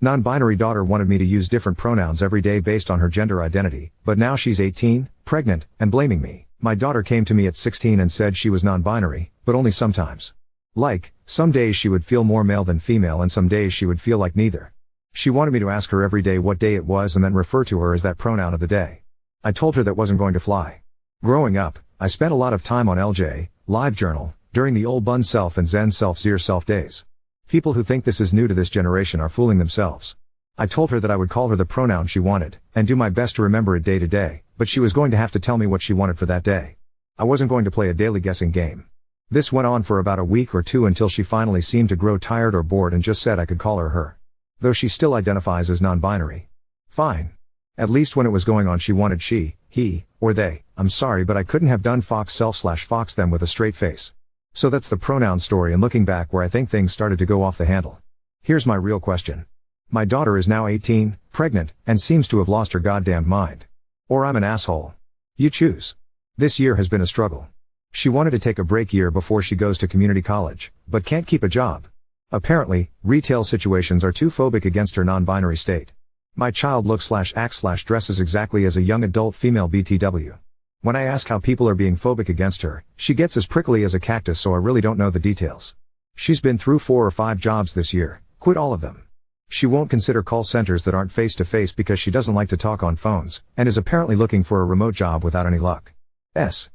Non-binary daughter wanted me to use different pronouns every day based on her gender identity, but now she's 18, pregnant, and blaming me. My daughter came to me at 16 and said she was non-binary, but only sometimes. Like, some days she would feel more male than female and some days she would feel like neither. She wanted me to ask her every day what day it was and then refer to her as that pronoun of the day. I told her that wasn't going to fly. Growing up, I spent a lot of time on LJ, LiveJournal, during the old Bun Self and Zen Self Zero Self days. People who think this is new to this generation are fooling themselves. I told her that I would call her the pronoun she wanted, and do my best to remember it day to day, but she was going to have to tell me what she wanted for that day. I wasn't going to play a daily guessing game. This went on for about a week or two until she finally seemed to grow tired or bored and just said I could call her her. Though she still identifies as non-binary. Fine. At least when it was going on she wanted she, he, or they. I'm sorry but I couldn't have done fox self/fox them with a straight face. So that's the pronoun story and looking back where I think things started to go off the handle. Here's my real question. My daughter is now 18, pregnant, and seems to have lost her goddamn mind. Or I'm an asshole. You choose. This year has been a struggle. She wanted to take a break year before she goes to community college, but can't keep a job. Apparently, retail situations are too phobic against her non-binary state. My child looks/acts/dresses exactly as a young adult female BTW. When I ask how people are being phobic against her, she gets as prickly as a cactus so I really don't know the details. She's been through 4 or 5 jobs this year, quit all of them. She won't consider call centers that aren't face-to-face because she doesn't like to talk on phones, and is apparently looking for a remote job without any luck.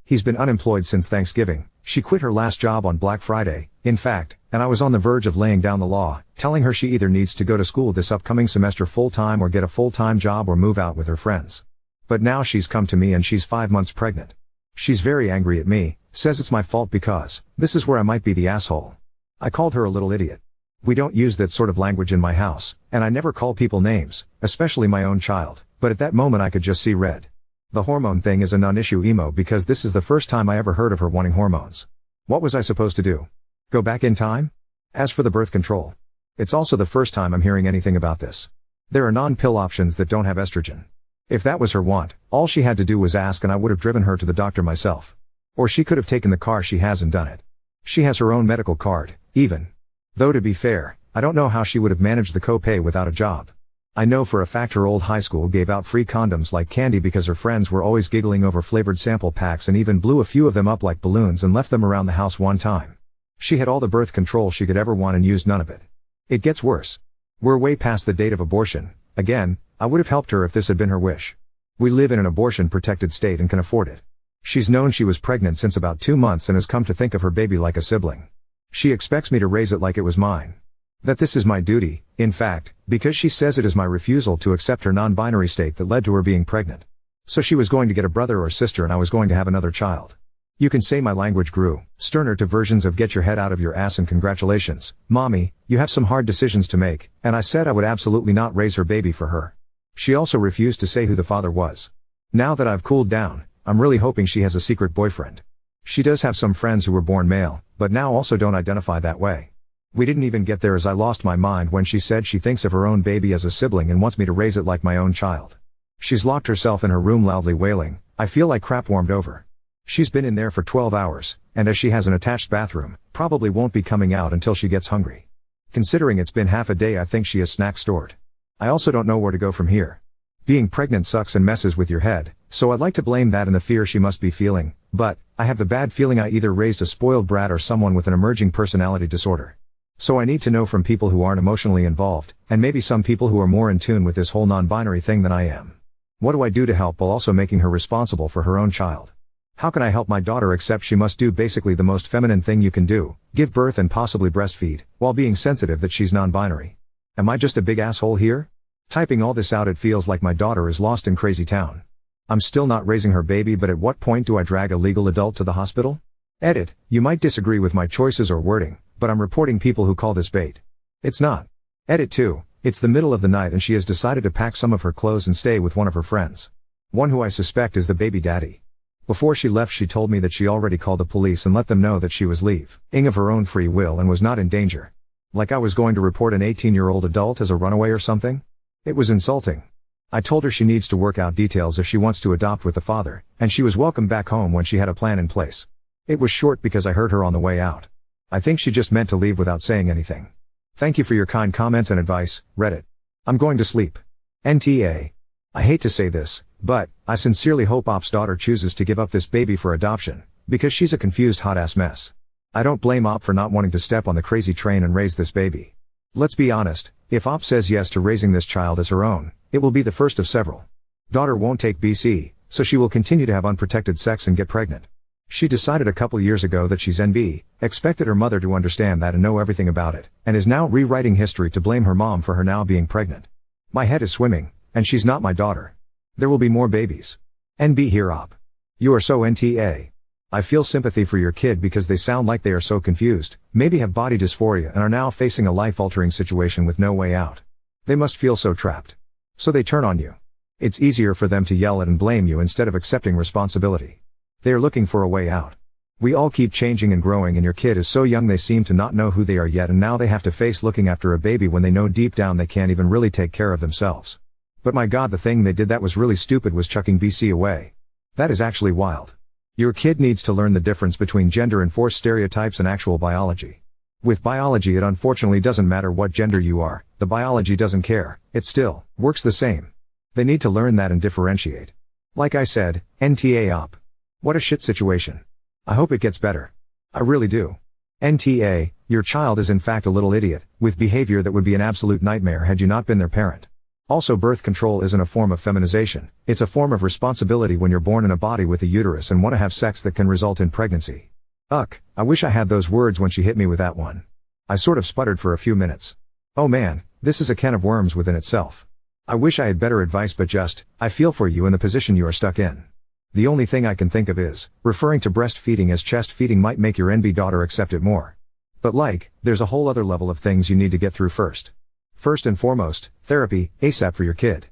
He's been unemployed since Thanksgiving. She quit her last job on Black Friday, in fact, and I was on the verge of laying down the law, telling her she either needs to go to school this upcoming semester full-time or get a full-time job or move out with her friends. But now she's come to me and she's 5 months pregnant. She's very angry at me, says it's my fault because, this is where I might be the asshole. I called her a little idiot. We don't use that sort of language in my house, and I never call people names, especially my own child, but at that moment I could just see red. The hormone thing is a non-issue emo because this is the first time I ever heard of her wanting hormones. What was I supposed to do? Go back in time? As for the birth control, it's also the first time I'm hearing anything about this. There are non-pill options that don't have estrogen. If that was her want, all she had to do was ask and I would have driven her to the doctor myself. Or she could have taken the car she has and done it. She has her own medical card, even. Though to be fair, I don't know how she would have managed the copay without a job. I know for a fact her old high school gave out free condoms like candy because her friends were always giggling over flavored sample packs and even blew a few of them up like balloons and left them around the house one time. She had all the birth control she could ever want and used none of it. It gets worse. We're way past the date of abortion. Again, I would have helped her if this had been her wish. We live in an abortion-protected state and can afford it. She's known she was pregnant since about 2 months and has come to think of her baby like a sibling. She expects me to raise it like it was mine. That this is my duty, in fact, because she says it is my refusal to accept her non-binary state that led to her being pregnant. So she was going to get a brother or sister and I was going to have another child. You can say my language grew sterner to versions of get your head out of your ass and congratulations, mommy, you have some hard decisions to make, and I said I would absolutely not raise her baby for her. She also refused to say who the father was. Now that I've cooled down, I'm really hoping she has a secret boyfriend. She does have some friends who were born male, but now also don't identify that way. We didn't even get there as I lost my mind when she said she thinks of her own baby as a sibling and wants me to raise it like my own child. She's locked herself in her room loudly wailing, I feel like crap warmed over. She's been in there for 12 hours, and as she has an attached bathroom, probably won't be coming out until she gets hungry. Considering it's been half a day I think she has snacks stored. I also don't know where to go from here. Being pregnant sucks and messes with your head, so I'd like to blame that and the fear she must be feeling, but, I have the bad feeling I either raised a spoiled brat or someone with an emerging personality disorder. So I need to know from people who aren't emotionally involved, and maybe some people who are more in tune with this whole non-binary thing than I am. What do I do to help while also making her responsible for her own child? How can I help my daughter except she must do basically the most feminine thing you can do, give birth and possibly breastfeed, while being sensitive that she's non-binary? Am I just a big asshole here? Typing all this out it feels like my daughter is lost in crazy town. I'm still not raising her baby but at what point do I drag a legal adult to the hospital? Edit, you might disagree with my choices or wording, but I'm reporting people who call this bait. It's not. Edit 2, it's the middle of the night and she has decided to pack some of her clothes and stay with one of her friends. One who I suspect is the baby daddy. Before she left she told me that she already called the police and let them know that she was leaving of her own free will and was not in danger. Like I was going to report an 18-year-old adult as a runaway or something? It was insulting. I told her she needs to work out details if she wants to adopt with the father, and she was welcome back home when she had a plan in place. It was short because I heard her on the way out. I think she just meant to leave without saying anything. Thank you for your kind comments and advice, Reddit. I'm going to sleep. NTA. I hate to say this, but I sincerely hope Op's daughter chooses to give up this baby for adoption, because she's a confused hot-ass mess. I don't blame Op for not wanting to step on the crazy train and raise this baby. Let's be honest, if Op says yes to raising this child as her own, it will be the first of several. Daughter won't take BC, so she will continue to have unprotected sex and get pregnant. She decided a couple years ago that she's NB, expected her mother to understand that and know everything about it, and is now rewriting history to blame her mom for her now being pregnant. My head is swimming, and she's not my daughter. There will be more babies. NB here, Op. You are so NTA. I feel sympathy for your kid because they sound like they are so confused, maybe have body dysphoria and are now facing a life-altering situation with no way out. They must feel so trapped. So they turn on you. It's easier for them to yell at and blame you instead of accepting responsibility. They are looking for a way out. We all keep changing and growing, and your kid is so young they seem to not know who they are yet, and now they have to face looking after a baby when they know deep down they can't even really take care of themselves. But my God, the thing they did that was really stupid was chucking BC away. That is actually wild. Your kid needs to learn the difference between gender-enforced stereotypes and actual biology. With biology, it unfortunately doesn't matter what gender you are, the biology doesn't care, it still works the same. They need to learn that and differentiate. Like I said, NTA Op. What a shit situation. I hope it gets better. I really do. NTA, your child is in fact a little idiot, with behavior that would be an absolute nightmare had you not been their parent. Also, birth control isn't a form of feminization, it's a form of responsibility when you're born in a body with a uterus and want to have sex that can result in pregnancy. I wish I had those words when she hit me with that one. I sort of sputtered for a few minutes. Oh man, this is a can of worms within itself. I wish I had better advice, but I feel for you in the position you are stuck in. The only thing I can think of is, referring to breastfeeding as chest feeding might make your NB daughter accept it more. But there's a whole other level of things you need to get through first. First and foremost, therapy, ASAP for your kid.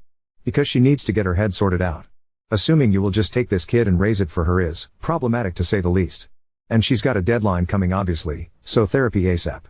Because she needs to get her head sorted out. Assuming you will just take this kid and raise it for her is problematic to say the least. And she's got a deadline coming obviously, so therapy ASAP.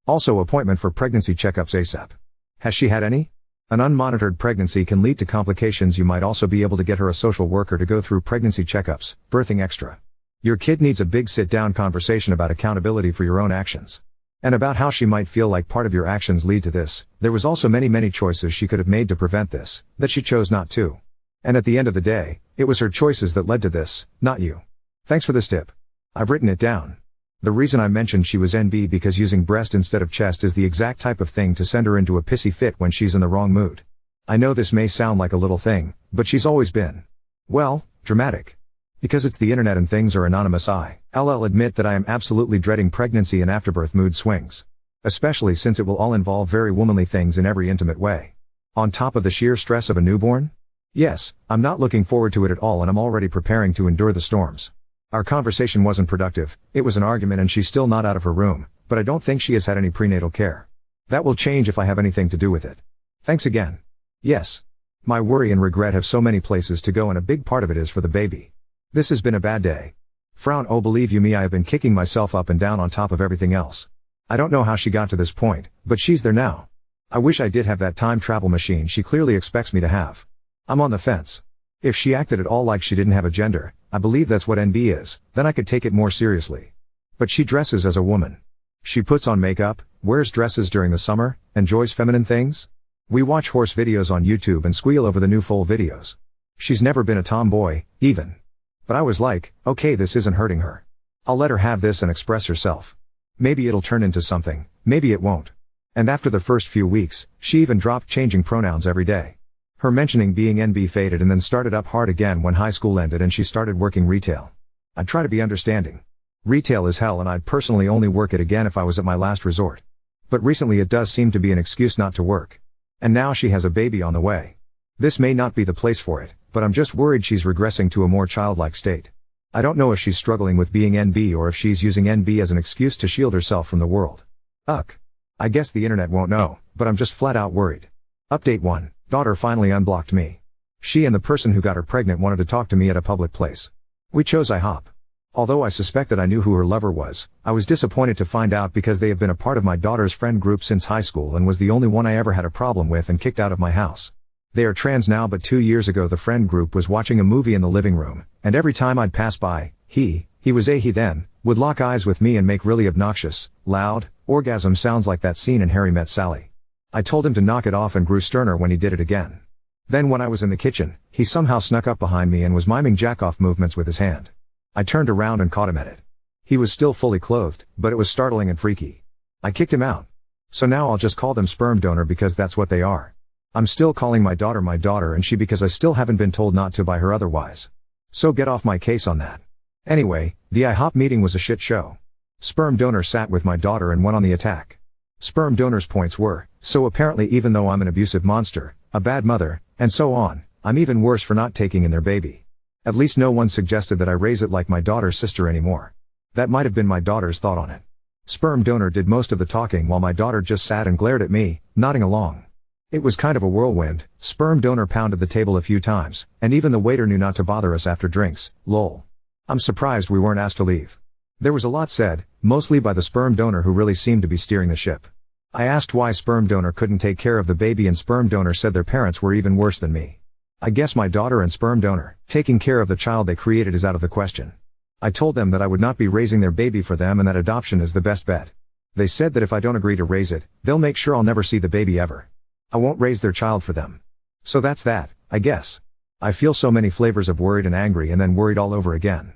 Also appointment for pregnancy checkups ASAP. Has she had any? An unmonitored pregnancy can lead to complications. You might also be able to get her a social worker to go through pregnancy checkups, birthing extra. Your kid needs a big sit-down conversation about accountability for your own actions. And about how she might feel like part of your actions lead to this. There was also many choices she could have made to prevent this, that she chose not to. And at the end of the day, it was her choices that led to this, not you. Thanks for this tip. I've written it down. The reason I mentioned she was NB because using breast instead of chest is the exact type of thing to send her into a pissy fit when she's in the wrong mood. I know this may sound like a little thing, but she's always been, well, dramatic. Because it's the internet and things are anonymous, I'll admit that I am absolutely dreading pregnancy and afterbirth mood swings. Especially since it will all involve very womanly things in every intimate way. On top of the sheer stress of a newborn? Yes, I'm not looking forward to it at all, and I'm already preparing to endure the storms. Our conversation wasn't productive, it was an argument, and she's still not out of her room, but I don't think she has had any prenatal care. That will change if I have anything to do with it. Thanks again. Yes. My worry and regret have so many places to go, and a big part of it is for the baby. This has been a bad day. Frown. Oh, believe you me, I have been kicking myself up and down on top of everything else. I don't know how she got to this point, but she's there now. I wish I did have that time travel machine she clearly expects me to have. I'm on the fence. If she acted at all like she didn't have a gender, I believe that's what NB is, then I could take it more seriously. But she dresses as a woman. She puts on makeup, wears dresses during the summer, enjoys feminine things. We watch horse videos on YouTube and squeal over the new foal videos. She's never been a tomboy, even. But I was like, okay, this isn't hurting her. I'll let her have this and express herself. Maybe it'll turn into something, maybe it won't. And after the first few weeks, she even dropped changing pronouns every day. Her mentioning being NB faded and then started up hard again when high school ended and she started working retail. I'd try to be understanding. Retail is hell, and I'd personally only work it again if I was at my last resort. But recently it does seem to be an excuse not to work. And now she has a baby on the way. This may not be the place for it, but I'm just worried she's regressing to a more childlike state. I don't know if she's struggling with being NB or if she's using NB as an excuse to shield herself from the world. I guess the internet won't know, but I'm just flat out worried. Update 1. Daughter finally unblocked me. She and the person who got her pregnant wanted to talk to me at a public place. We chose IHOP. Although I suspected I knew who her lover was, I was disappointed to find out because they have been a part of my daughter's friend group since high school and was the only one I ever had a problem with and kicked out of my house. They are trans now, but 2 years ago the friend group was watching a movie in the living room, and every time I'd pass by, he then, would lock eyes with me and make really obnoxious, loud, orgasm sounds like that scene in Harry Met Sally. I told him to knock it off and grew sterner when he did it again. Then when I was in the kitchen, he somehow snuck up behind me and was miming jack-off movements with his hand. I turned around and caught him at it. He was still fully clothed, but it was startling and freaky. I kicked him out. So now I'll just call them sperm donor because that's what they are. I'm still calling my daughter and she because I still haven't been told not to by her otherwise. So get off my case on that. Anyway, the IHOP meeting was a shit show. Sperm donor sat with my daughter and went on the attack. Sperm donor's points were, so apparently even though I'm an abusive monster, a bad mother, and so on, I'm even worse for not taking in their baby. At least no one suggested that I raise it like my daughter's sister anymore. That might have been my daughter's thought on it. Sperm donor did most of the talking while my daughter just sat and glared at me, nodding along. It was kind of a whirlwind. Sperm donor pounded the table a few times, and even the waiter knew not to bother us after drinks, lol. I'm surprised we weren't asked to leave. There was a lot said, mostly by the sperm donor who really seemed to be steering the ship. I asked why sperm donor couldn't take care of the baby and sperm donor said their parents were even worse than me. I guess my daughter and sperm donor, taking care of the child they created is out of the question. I told them that I would not be raising their baby for them and that adoption is the best bet. They said that if I don't agree to raise it, they'll make sure I'll never see the baby ever. I won't raise their child for them. So that's that, I guess. I feel so many flavors of worried and angry and then worried all over again.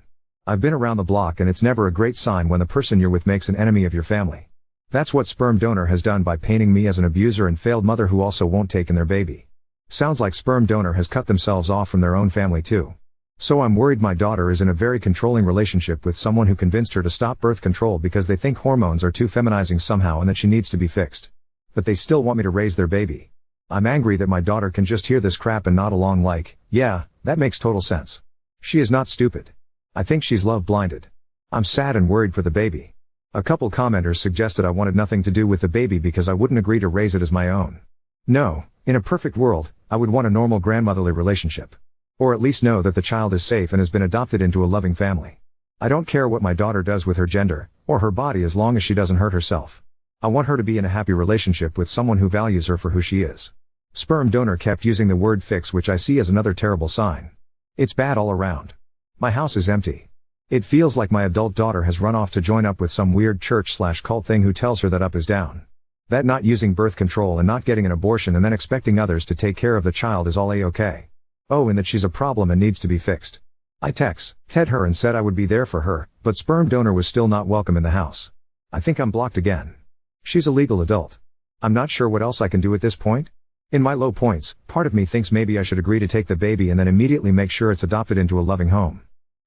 I've been around the block and it's never a great sign when the person you're with makes an enemy of your family. That's what sperm donor has done by painting me as an abuser and failed mother who also won't take in their baby. Sounds like sperm donor has cut themselves off from their own family too. So I'm worried my daughter is in a very controlling relationship with someone who convinced her to stop birth control because they think hormones are too feminizing somehow and that she needs to be fixed. But they still want me to raise their baby. I'm angry that my daughter can just hear this crap and nod along like, yeah, that makes total sense. She is not stupid. I think she's love blinded. I'm sad and worried for the baby. A couple commenters suggested I wanted nothing to do with the baby because I wouldn't agree to raise it as my own. No, in a perfect world, I would want a normal grandmotherly relationship. Or at least know that the child is safe and has been adopted into a loving family. I don't care what my daughter does with her gender, or her body as long as she doesn't hurt herself. I want her to be in a happy relationship with someone who values her for who she is. Sperm donor kept using the word fix which I see as another terrible sign. It's bad all around. My house is empty. It feels like my adult daughter has run off to join up with some weird church/cult thing who tells her that up is down. That not using birth control and not getting an abortion and then expecting others to take care of the child is all a-okay. Oh, and that she's a problem and needs to be fixed. I texted her and said I would be there for her, but sperm donor was still not welcome in the house. I think I'm blocked again. She's a legal adult. I'm not sure what else I can do at this point. In my low points, part of me thinks maybe I should agree to take the baby and then immediately make sure it's adopted into a loving home.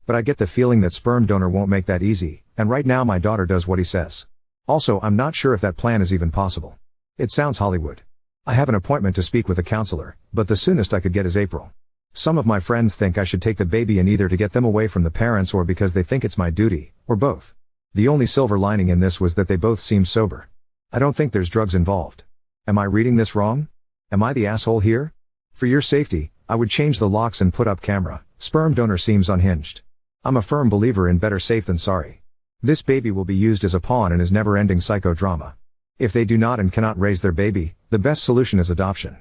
But I get the feeling that sperm donor won't make that easy, and right now my daughter does what he says. Also, I'm not sure if that plan is even possible. It sounds Hollywood. I have an appointment to speak with a counselor, but the soonest I could get is April. Some of my friends think I should take the baby in either to get them away from the parents or because they think it's my duty, or both. The only silver lining in this was that they both seem sober. I don't think there's drugs involved. Am I reading this wrong? Am I the asshole here? For your safety, I would change the locks and put up camera. Sperm donor seems unhinged. I'm a firm believer in better safe than sorry. This baby will be used as a pawn in his never-ending psychodrama. If they do not and cannot raise their baby, the best solution is adoption.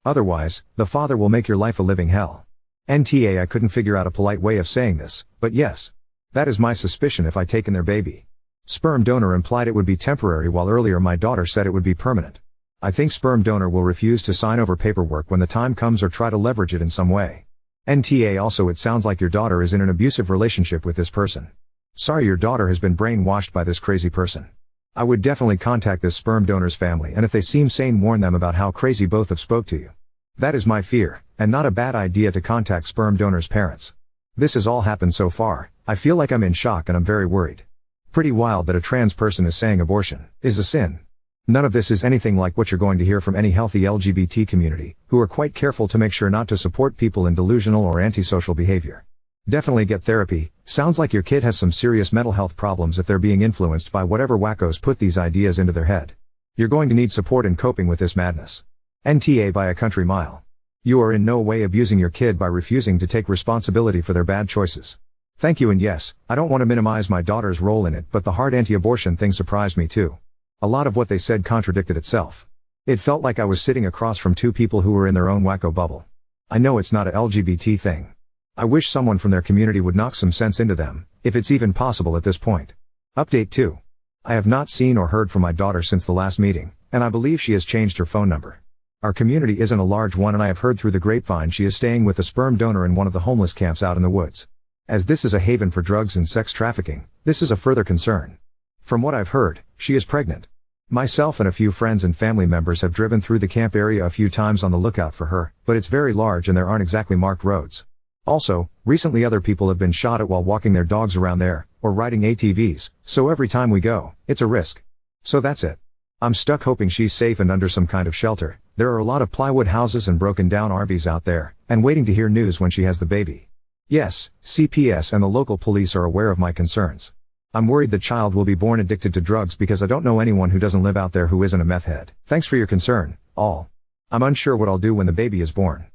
Otherwise, the father will make your life a living hell. NTA I couldn't figure out a polite way of saying this, but yes. That is my suspicion if I take in their baby. Sperm donor implied it would be temporary while earlier my daughter said it would be permanent. I think sperm donor will refuse to sign over paperwork when the time comes or try to leverage it in some way. NTA also it sounds like your daughter is in an abusive relationship with this person. Sorry your daughter has been brainwashed by this crazy person. I would definitely contact this sperm donor's family and if they seem sane warn them about how crazy both have spoke to you. That is my fear, and not a bad idea to contact sperm donor's parents. This has all happened so far, I feel like I'm in shock and I'm very worried. Pretty wild that a trans person is saying abortion is a sin. None of this is anything like what you're going to hear from any healthy LGBT community, who are quite careful to make sure not to support people in delusional or antisocial behavior. Definitely get therapy. Sounds like your kid has some serious mental health problems if they're being influenced by whatever wackos put these ideas into their head. You're going to need support in coping with this madness. NTA by a country mile. You are in no way abusing your kid by refusing to take responsibility for their bad choices. Thank you and yes, I don't want to minimize my daughter's role in it but the hard anti-abortion thing surprised me too. A lot of what they said contradicted itself. It felt like I was sitting across from two people who were in their own wacko bubble. I know it's not a LGBT thing. I wish someone from their community would knock some sense into them, if it's even possible at this point. Update 2. I have not seen or heard from my daughter since the last meeting, And I believe she has changed her phone number. Our community isn't a large one, and I have heard through the grapevine she is staying with a sperm donor in one of the homeless camps out in the woods. As this is a haven for drugs and sex trafficking, this is a further concern. From what I've heard, she is pregnant. Myself and a few friends and family members have driven through the camp area a few times on the lookout for her, but it's very large and there aren't exactly marked roads. Also, recently other people have been shot at while walking their dogs around there, or riding ATVs, so every time we go, it's a risk. So that's it. I'm stuck hoping she's safe and under some kind of shelter. There are a lot of plywood houses and broken down RVs out there, and waiting to hear news when she has the baby. Yes, CPS and the local police are aware of my concerns. I'm worried the child will be born addicted to drugs because I don't know anyone who doesn't live out there who isn't a meth head. Thanks for your concern, all. I'm unsure what I'll do when the baby is born.